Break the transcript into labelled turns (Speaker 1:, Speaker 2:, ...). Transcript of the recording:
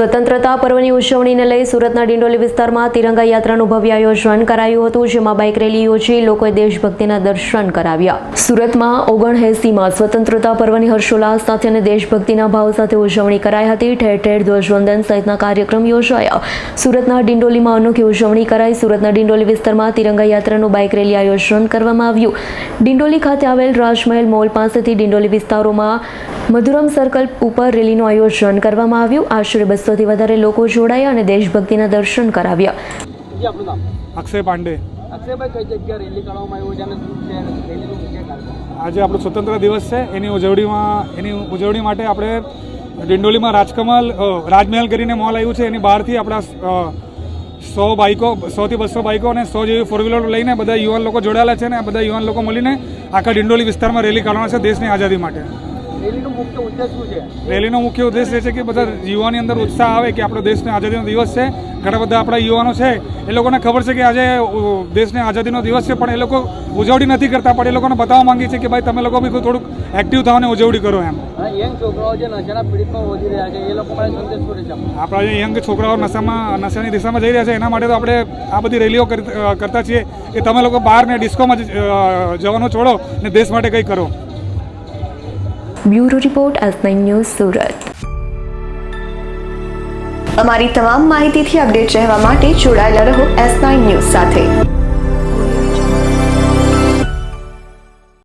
Speaker 1: સ્વતંત્રતા પર્વની ઉજવણીને લઈ સુરતના ડિંડોલી વિસ્તારમાં તિરંગા યાત્રાનું ભવ્ય આયોજન કરાયું હતું, જેમાં બાઇક રેલી યોજી લોકોએ દેશભક્તિના દર્શન કરાવ્યા। સુરતમાં 79માં સ્વતંત્રતા પર્વની હર્ષોલ્લાસ સાથે અને દેશભક્તિના ભાવ સાથે ઉજવણી કરાઈ હતી। ઠેર ઠેર ધ્વજવંદન સહિતના કાર્યક્રમ યોજાયા। સુરતના ડિંડોલીમાં અનોખી ઉજવણી કરાઈ। સુરતના ડિંડોલી વિસ્તારમાં તિરંગા યાત્રાનું બાઇક રેલી આયોજન કરવામાં આવ્યું। ડિંડોલી ખાતે આવેલ રાજમહેલ મોલ પાસેથી ડિંડોલી વિસ્તારોમાં મધુરમ સર્કલ ઉપર રેલીનું આયોજન કરવામાં આવ્યું। આશરે 200 થી વધારે લોકો જોડાયા અને દેશભક્તિના દર્શન કરાવ્યા।
Speaker 2: અક્ષય પાંડે।
Speaker 3: અક્ષયભાઈ, કઈ જગ્યા રેલી કરવામાં આવ્યું છે અને શું છે રેલીનું મુખ્ય કાર્યક્રમ?
Speaker 2: આજે આપણો સ્વતંત્ર દિવસ છે, એની ઉજવણી માટે આપણે ડિંડોલીમાં રાજમહેલ કરીને મોલ આવ્યું છે, એની બહારથી આપણા 100 બાઇકો, 100 થી 200 બાઇકો અને 100 જેવી ફોર વ્હીલર લઈને બધા યુવાન લોકો જોડાયેલા છે અને બધા યુવાન લોકો મળીને આખા ડિંડોલી વિસ્તારમાં રેલી કાઢવાના છે દેશની આઝાદી માટે।
Speaker 3: રેલીનો મુખ્ય ઉદ્દેશ શું છે?
Speaker 2: રેલીનો મુખ્ય ઉદ્દેશ એ છે કે બધા યુવાની અંદર ઉત્સાહ આવે કે આપણો દેશની આઝાદીનો દિવસ છે। ઘણા બધા આપણા યુવાનો છે, એ લોકોને ખબર છે કે આજે દેશની આઝાદીનો દિવસ છે, પણ એ લોકો ઉજવણી નથી કરતા, પણ એ લોકોને બતાવવા માંગીએ છીએ કે ભાઈ તમે લોકો બી થોડુંક એક્ટિવ થાવ અને ઉજવણી કરો એમ।
Speaker 3: યંગ છોકરાઓ જે નશાના પીડિતમાં વધી રહ્યા છે, એ લોકો માટે સંદેશ શું રહેશે?
Speaker 2: આપણા જે યંગ છોકરાઓ નશાની દિશામાં જઈ રહ્યા છે, એના માટે તો આપણે આ બધી રેલીઓ કરતા છીએ કે તમે લોકો બહાર ને ડિસ્કોમાં જવાનું છોડો ને દેશ માટે કંઈ કરો।
Speaker 1: Bureau report S9 news Surat.
Speaker 4: અમારી તમામ માહિતીથી અપડેટ રહેવા માટે જોડાયેલા રહો S9 ન્યૂઝ સાથે।